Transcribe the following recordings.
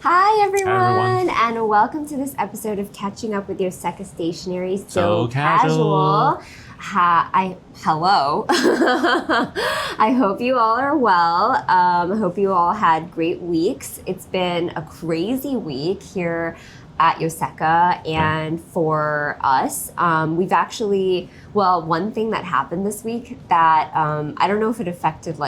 Hi everyone, Hi, everyone, and welcome to this episode of Catching Up with Yoseka Stationery. So casual. Hello. I hope you all are well. I hope you all had great weeks. It's been a crazy week here at Yoseka, and for us, we've actually, one thing that happened this week that I don't know if it affected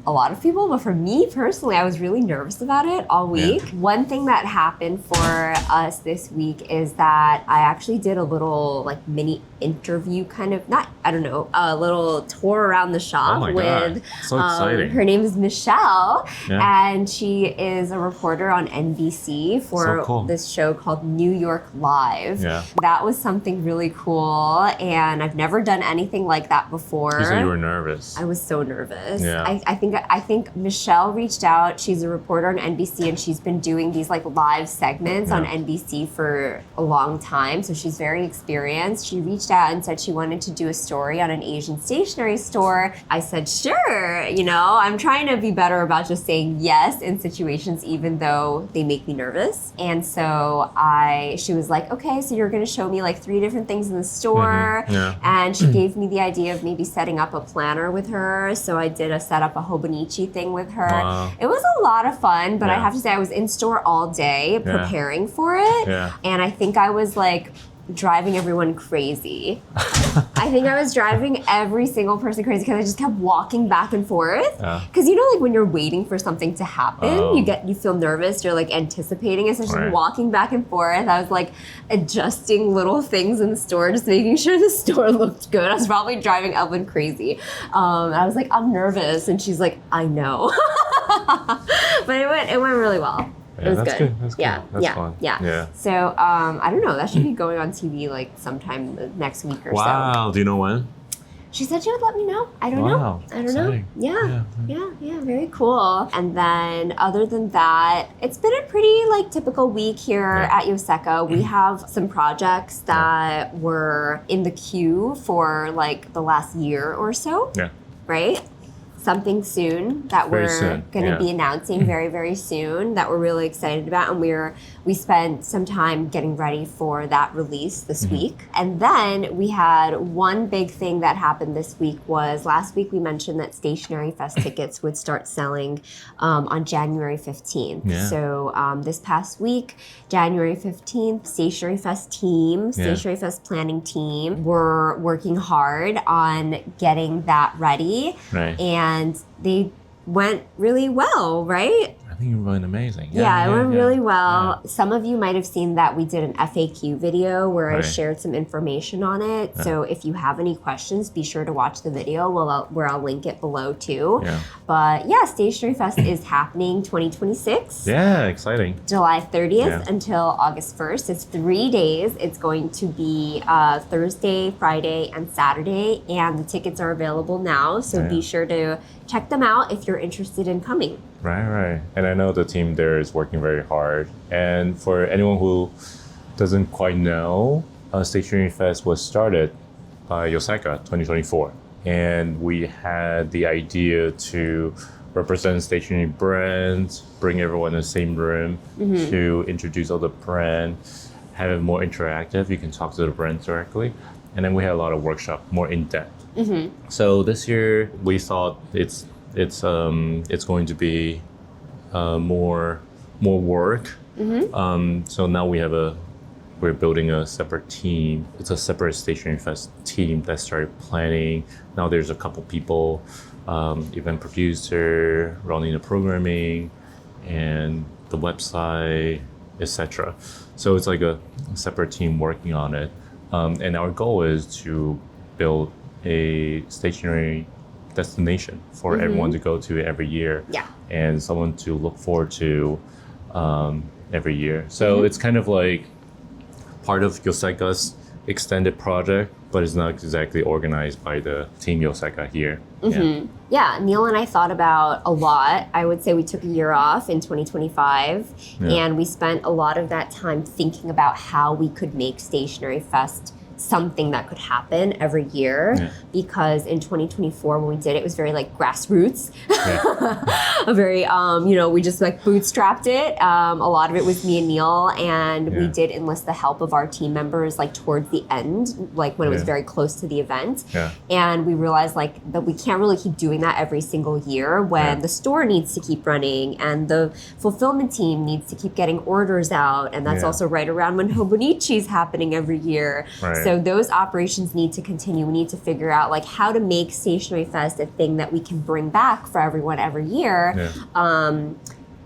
a lot of people, but for me personally, I was really nervous about it all week. Yeah. One thing that happened for us this week is that I actually did a little mini interview a little tour around the shop with so exciting. Her name is Michelle, and she is a reporter on NBC for this show called New York Live. Yeah. That was something really cool, and I've never done anything like that before. You said you were nervous. I was so nervous. Yeah. I think Michelle reached out. She's a reporter on NBC, and she's been doing these live segments on NBC for a long time. So she's very experienced. She reached out and said she wanted to do a story on an Asian stationery store. I said, sure. I'm trying to be better about just saying yes in situations, even though they make me nervous. And so she was like, okay, so you're going to show me 3 different things in the store. Mm-hmm. Yeah. And she gave me the idea of maybe setting up a planner with her. So I did set up a Hobonichi thing with her. Wow. It was a lot of fun, but I have to say I was in store all day preparing for it. Yeah. And I think I was driving everyone crazy. I think I was driving every single person crazy because I just kept walking back and forth. Because when you're waiting for something to happen, you feel nervous, you're anticipating it. So just walking back and forth. I was adjusting little things in the store, just making sure the store looked good. I was probably driving Evelyn crazy. I was I'm nervous, and she's like, I know. But it went really well. Yeah, it was good. That's good. That's fun. Yeah. So I don't know. That should be going on TV sometime next week or so. Wow. Do you know when? She said she would let me know. I don't know. Yeah. Very cool. And then other than that, it's been a pretty typical week here at Yoseka. We have some projects that were in the queue for the last year or so. Yeah. Right? Something soon that we're going to be announcing very, very soon that we're really excited about. And we spent some time getting ready for that release this week. And then we had one big thing that happened this week was last week we mentioned that Stationery Fest tickets would start selling on January 15th. Yeah. So this past week, January 15th, Stationery Fest planning team were working hard on getting that ready. Right. And they went really well, right? I think it went amazing. It went really well. Yeah. Some of you might have seen that we did an FAQ video where I shared some information on it. Yeah. So if you have any questions, be sure to watch the video where I'll link it below too. Yeah. But Stationery Fest is happening 2026. Yeah, exciting. July 30th until August 1st. It's 3 days. It's going to be Thursday, Friday, and Saturday. And the tickets are available now. So be sure to check them out if you're interested in coming. Right. And I know the team there is working very hard. And for anyone who doesn't quite know, Stationery Fest was started by Yoseka 2024. And we had the idea to represent stationery brands, bring everyone in the same room to introduce all the brands, have it more interactive. You can talk to the brands directly. And then we had a lot of workshop, more in-depth. So this year we thought it's going to be more work. So now we're building a separate team. It's a separate Stationery Fest team that started planning. Now there's a couple people, event producer, running the programming, and the website, etc. So it's a separate team working on it. And our goal is to build a stationery destination for everyone to go to every year, and someone to look forward to every year. So it's kind of part of Yoseka's extended project, but it's not exactly organized by the team Yoseka here. Yeah, Neil and I thought about a lot. I would say we took a year off in 2025, and we spent a lot of that time thinking about how we could make Stationery Fest something that could happen every year because in 2024 when we did it, it was very like grassroots. A very we just like bootstrapped it. A lot of it was me and Neil, and we did enlist the help of our team members like towards the end, like when it was very close to the event. And we realized like that we can't really keep doing that every single year when the store needs to keep running and the fulfillment team needs to keep getting orders out, and that's also right around when Hobonichi is happening every year. So those operations need to continue. We need to figure out like how to make Stationery Fest a thing that we can bring back for everyone every year,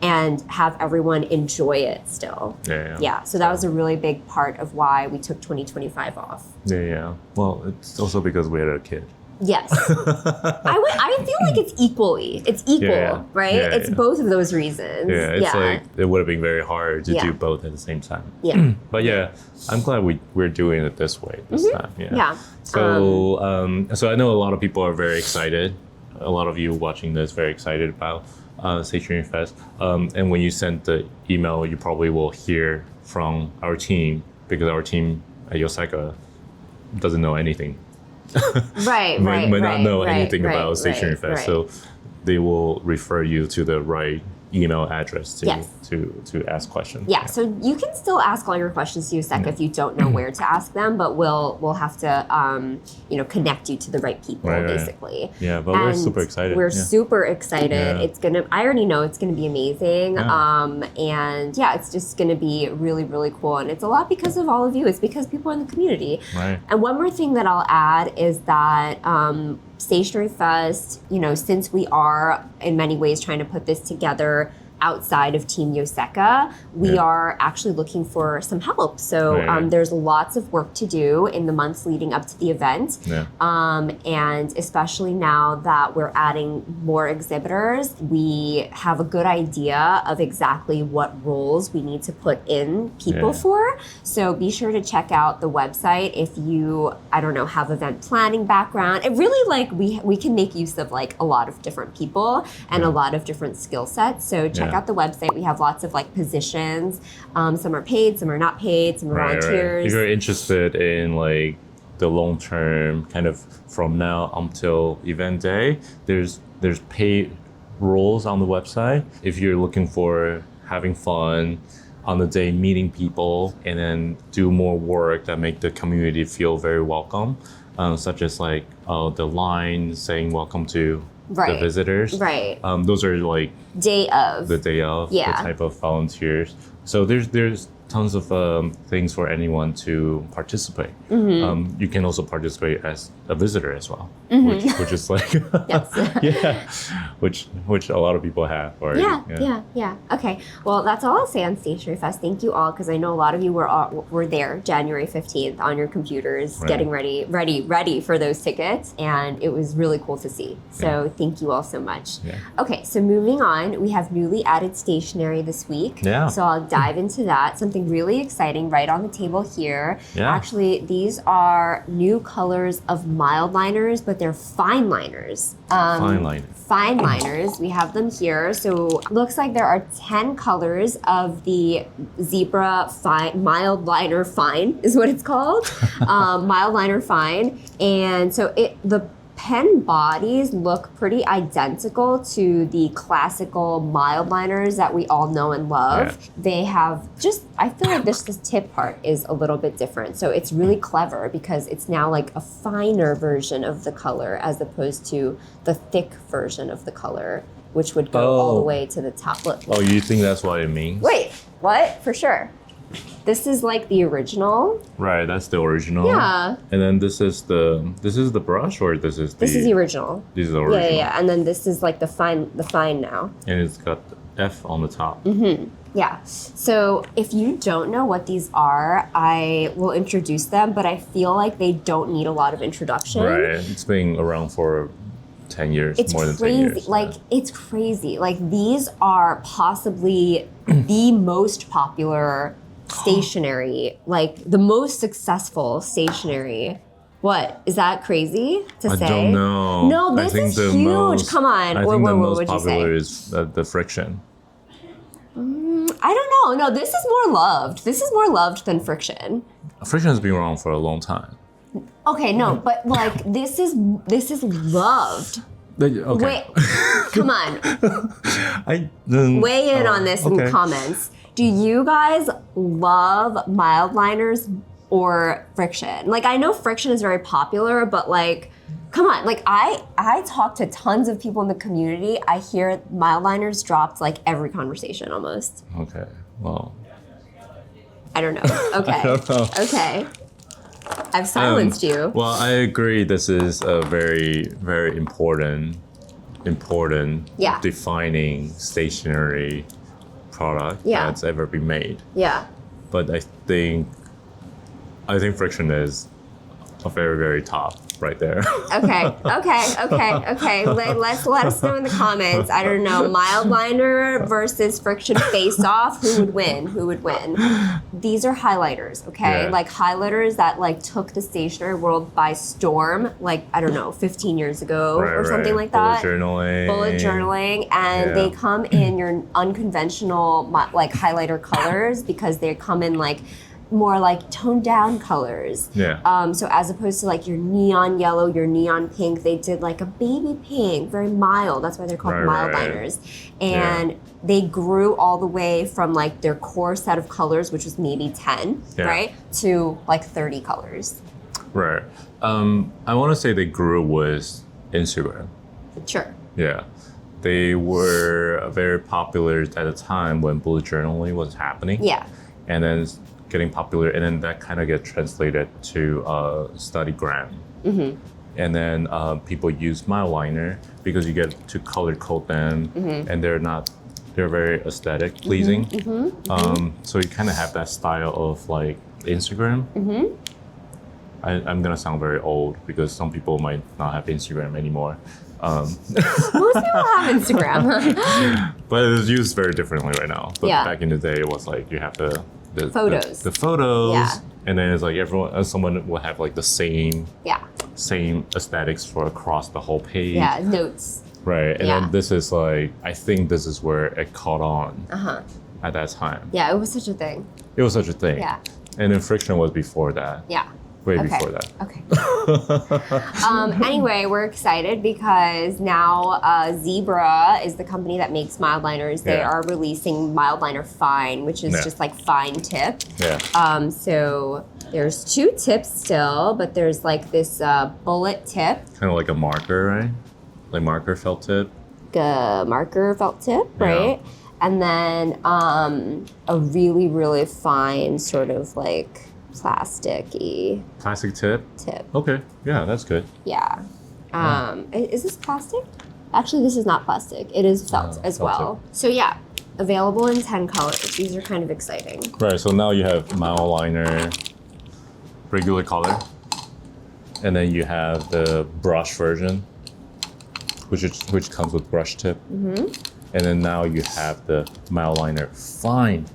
and have everyone enjoy it still. So that was a really big part of why we took 2025 off. Well, it's also because we had a kid. Yes. I feel like it's equal, right? It's both of those reasons. It's like it would have been very hard to do both at the same time. But I'm glad we're doing it this way this time. So I know a lot of people are very excited. A lot of you watching this very excited about Stationery Fest. And when you sent the email, you probably will hear from our team, because our team at Yoseka doesn't know anything. Might not know anything about Stationery Fest, so they will refer you to the right email address to ask questions. So you can still ask all your questions to Yoseka if you don't know where to ask them, but we'll have to connect you to the right people basically. But we're super excited. We're super excited. It's I already know it's gonna be amazing. And it's just gonna be really, really cool. And it's a lot because of all of you. It's because people in the community. And one more thing that I'll add is that Stationery Fest, since we are in many ways trying to put this together outside of Team Yoseka, we are actually looking for some help. So there's lots of work to do in the months leading up to the event. And especially now that we're adding more exhibitors, we have a good idea of exactly what roles we need to put in people for. So be sure to check out the website if you, have event planning background. It really like we can make use of like a lot of different people and a lot of different skill sets. So check out the website. We have lots of like positions. Some are paid, some are not paid, some are volunteers. If you're interested in like the long term, kind of from now until event day, there's paid roles on the website. If you're looking for having fun on the day, meeting people, and then do more work that make the community feel very welcome, such as like the line saying welcome to the visitors. Those are like the day of the type of volunteers. So there's tons of things for anyone to participate. You can also participate as a visitor as well, which is like which a lot of people have already. Okay, well that's all I'll say on Stationery Fest. Thank you all, because I know a lot of you were there January 15th on your computers getting ready for those tickets, and it was really cool to see. So thank you all so much. Okay, so moving on, we have newly added stationery this week. So I'll dive into that. Something really exciting right on the table here. Actually, these are new colors of mild liners, but they're fine liners. Fine liners. We have them here. So looks like there are 10 colors of the Zebra Fine Mildliner Fine is what it's called. Mildliner Fine. And so the pen bodies look pretty identical to the classical mild liners that we all know and love. They have I feel like this tip part is a little bit different. So it's really clever because it's now like a finer version of the color as opposed to the thick version of the color, which would go all the way to the top. Look. Oh, you think that's what it means? Wait, what? For sure. This is like the original. Right, that's the original. Yeah. And then this is the brush, or this is the original. This is the original. Yeah. And then this is like the fine now. And it's got the F on the top. Yeah. So if you don't know what these are, I will introduce them, but I feel like they don't need a lot of introduction. Right. It's been around for 10 years, it's more than crazy. 10 years. Like, it's crazy. Like, these are possibly the most popular stationery, like the most successful stationery. What? Is that crazy to say? I don't know. No, this is huge. Come on. I think the most popular is the FriXion. I don't know. No, this is more loved. This is more loved than FriXion. FriXion has been around for a long time. Okay, no, but like this is loved. Okay. Wait, come on. Then, Weigh in on this in the comments. Do you guys love Mildliners or FriXion? Like, I know FriXion is very popular, but like, come on. Like, I talk to tons of people in the community. I hear Mildliners dropped like every conversation almost. Okay, well. I don't know. Okay. I don't know. Okay. I've silenced you. Well, I agree. This is a very, very important defining stationery product that's ever been made. Yeah. But I think FriXion is a very, very top right there. Okay. Let us know in the comments. I don't know, Mildliner versus FriXion face off. Who would win? These are highlighters, okay? Yeah. Like highlighters that like took the stationery world by storm, like I don't know, 15 years ago or something like that. Bullet journaling, and they come in your unconventional like highlighter colors because they come in like more like toned down colors. Yeah. So as opposed to like your neon yellow, your neon pink, they did like a baby pink, very mild. That's why they're called Mildliners. And they grew all the way from like their core set of colors, which was maybe 10, right? To like 30 colors. Right. I want to say they grew with Instagram. Sure. Yeah. They were very popular at a time when bullet journaling was happening. Yeah. And then getting popular, and then that kind of get translated to Studygram. Mm-hmm. And then people use Mildliner because you get to color code them, and they're very aesthetic pleasing. So you kind of have that style of like Instagram. I'm gonna sound very old because some people might not have Instagram anymore. Most people have Instagram. But it's used very differently right now. But back in the day, it was like you have the photos, and then it's like someone will have like the same aesthetics for across the whole page. Yeah, notes. Right, and then this is like, I think this is where it caught on at that time. Yeah, it was such a thing. It was such a thing. Yeah. And then FriXion was before that. Yeah. Way before that. Okay. Anyway, we're excited because now Zebra is the company that makes Mildliners. They are releasing Mildliner Fine, which is just like fine tip. Yeah. So there's 2 tips still, but there's like this bullet tip. Kind of like a marker, right? Like marker felt tip. Marker felt tip, right? And then a really, really fine sort of like plastic tip. Okay, yeah, that's good. Yeah. Is this plastic? Actually, this is not plastic. It is felt as well. Tip. So yeah, available in 10 colors. These are kind of exciting. Right, so now you have Mildliner regular color, and then you have the brush version, which comes with brush tip. And then now you have the Mildliner Fine.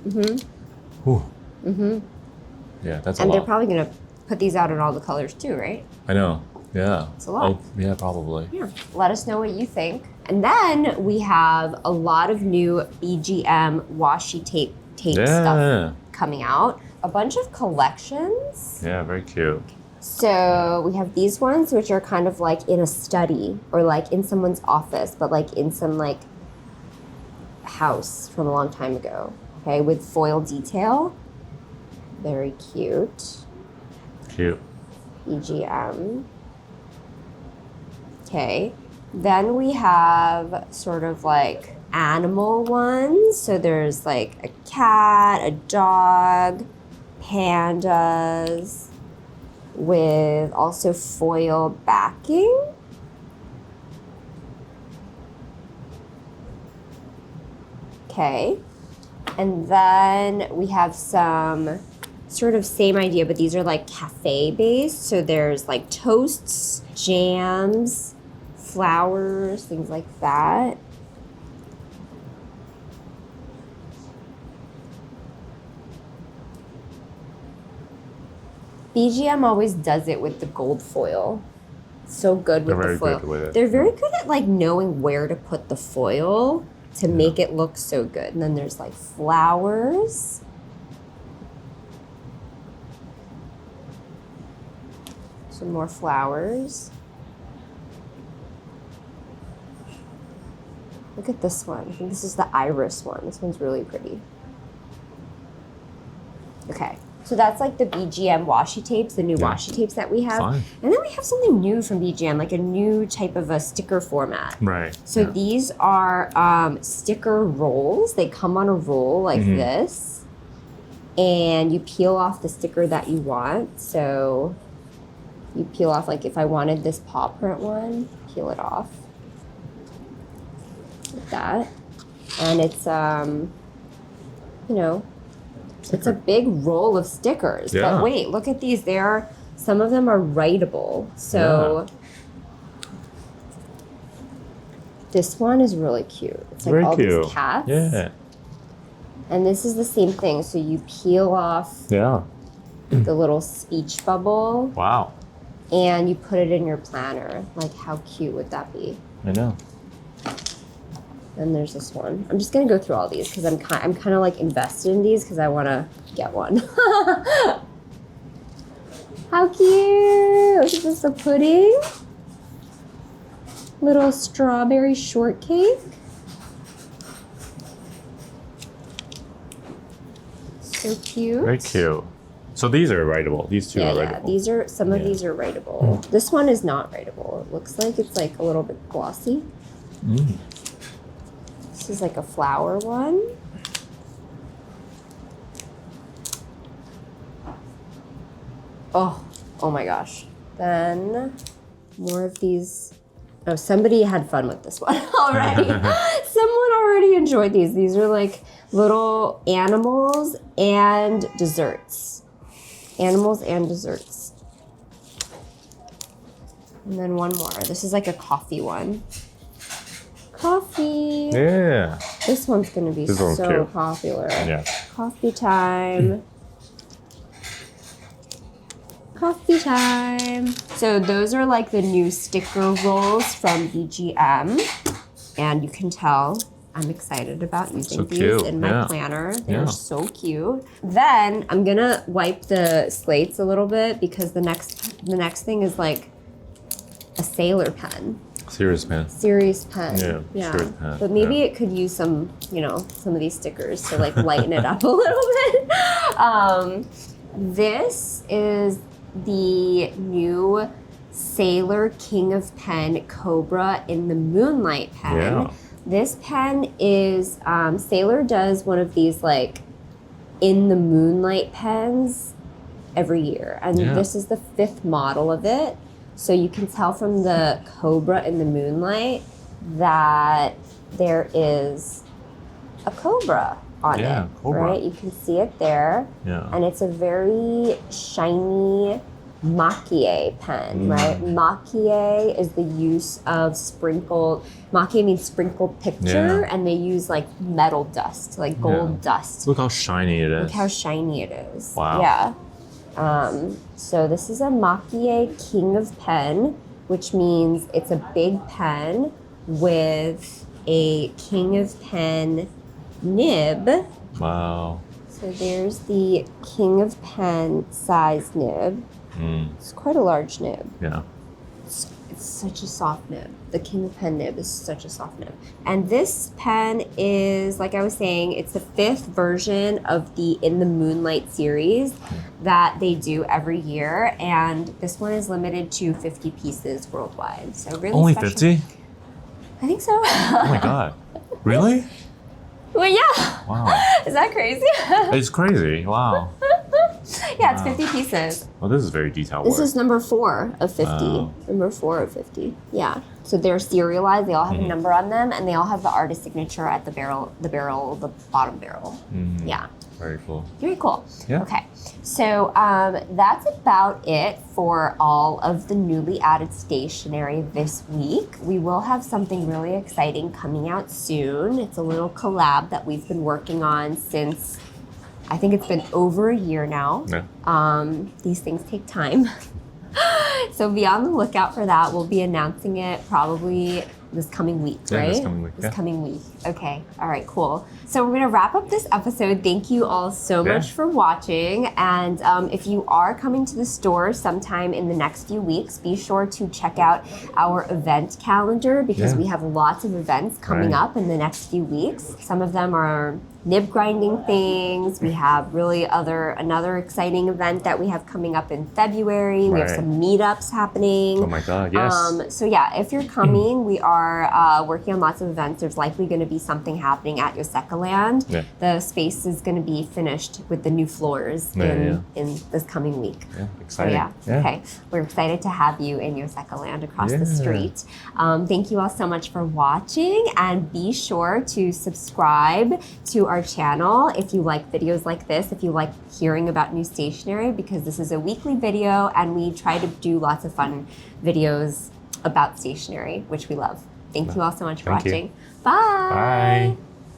Yeah, that's a lot. And they're probably going to put these out in all the colors too, right? I know. Yeah. It's a lot. Oh, yeah, probably. Yeah. Let us know what you think. And then we have a lot of new BGM Washi tape stuff coming out. A bunch of collections. Yeah, very cute. So we have these ones, which are kind of like in a study or like in someone's office, but like in some like house from a long time ago. Okay, with foil detail. Very cute. Cute. BGM. Okay. Then we have sort of like animal ones. So there's like a cat, a dog, pandas, with also foil backing. Okay. And then we have some sort of same idea, but these are like cafe based. So there's like toasts, jams, flowers, things like that. BGM always does it with the gold foil. So good with the foil. They're very good with it. They're very good at like knowing where to put the foil to make it look so good. And then there's like flowers. Some more flowers. Look at this one. I think this is the iris one. This one's really pretty. Okay, so that's like the BGM washi tapes, the new washi tapes that we have. Fine. And then we have something new from BGM, like a new type of a sticker format. Right. So these are sticker rolls. They come on a roll like this. And you peel off the sticker that you want. So you peel off, like if I wanted this paw print one, peel it off. Like that. And it's, you know, it's a big roll of stickers. Yeah. But wait, look at these. Some of them are writable. So this one is really cute. It's like Very all cute. these cats. Yeah. And this is the same thing. So you peel off the little speech bubble. Wow. And you put it in your planner. Like, how cute would that be? I know. And there's this one. I'm just gonna go through all these because I'm kind of like invested in these because I want to get one. How cute! Is this a pudding? Little strawberry shortcake. So cute. Very cute. So these are writable. These two are writable. These are some of these are writable. This one is not writable. It looks like it's like a little bit glossy. This is like a flower one. Oh my gosh. Then more of these. Oh, somebody had fun with this one already. Someone already enjoyed these. These are like little animals and desserts. Animals and desserts. And then one more. This is like a coffee one. Coffee. Yeah. This one's gonna be so popular. Yeah. Coffee time. Coffee time. So those are like the new sticker rolls from BGM. And you can tell I'm excited about using these in my planner. They're so cute. Then I'm gonna wipe the slates a little bit because the next thing is like a sailor pen. Serious pen. Serious pen. Yeah. Serious pen. But maybe it could use some, some of these stickers to like lighten it up a little bit. This is the new Sailor King of Pen Cobra in the Moonlight pen. Yeah. This pen is, Sailor does one of these like in the Moonlight pens every year. And this is the 5th model of it. So you can tell from the Cobra in the Moonlight that there is a cobra on it, Cobra. right? You can see it there. Yeah. And it's a very shiny maki pen, right? Maki is the use of maki means sprinkled picture, and they use like metal dust, like gold dust. Look how shiny it is. Look how shiny it is. Wow. Yeah. So this is a Maki King of Pen, which means it's a big pen with a King of Pen nib. Wow. So there's the King of Pen size nib. It's quite a large nib. Yeah. It's such a soft nib. The King of Pen nib is such a soft nib. And this pen is, like I was saying, it's the 5th version of the In the Moonlight series that they do every year. And this one is limited to 50 pieces worldwide. So really Only special. 50? I think so. Oh my God. Really? Well, yeah. Wow. Is that crazy? It's crazy. Wow. Yeah, it's 50 pieces. Well, this is very detailed This work. is number 4 of 50. Number 4 of 50. Yeah. So they're serialized. They all have a number on them, and they all have the artist signature at the bottom barrel. Yeah. Very cool. Very cool. Yeah. Okay. So that's about it for all of the newly added stationery this week. We will have something really exciting coming out soon. It's a little collab that we've been working on since I think it's been over a year now. Yeah. These things take time. So be on the lookout for that. We'll be announcing it probably this coming week, Yeah, right? this coming week, This yeah. coming week. Okay. All right, cool. So we're going to wrap up this episode. Thank you all so Yeah. much for watching. And if you are coming to the store sometime in the next few weeks, be sure to check out our event calendar because Yeah. we have lots of events coming Right. up in the next few weeks. Some of them are nib grinding things. We have really another exciting event that we have coming up in February. We have Right. some meetups happening. Oh my God, yes. So yeah, if you're coming, we are working on lots of events. There's likely going to be something happening at Yoseka Land. Yeah. The space is going to be finished with the new floors in this coming week. Yeah, So exciting. yeah, okay. We're excited to have you in Yoseka Land across the Yeah. street. Thank you all so much for watching, and be sure to subscribe to our channel if you like videos like this, if you like hearing about new stationery, because this is a weekly video and we try to do lots of fun videos about stationery, which we love. Thank you all so much for Thank you. watching. Bye. Bye.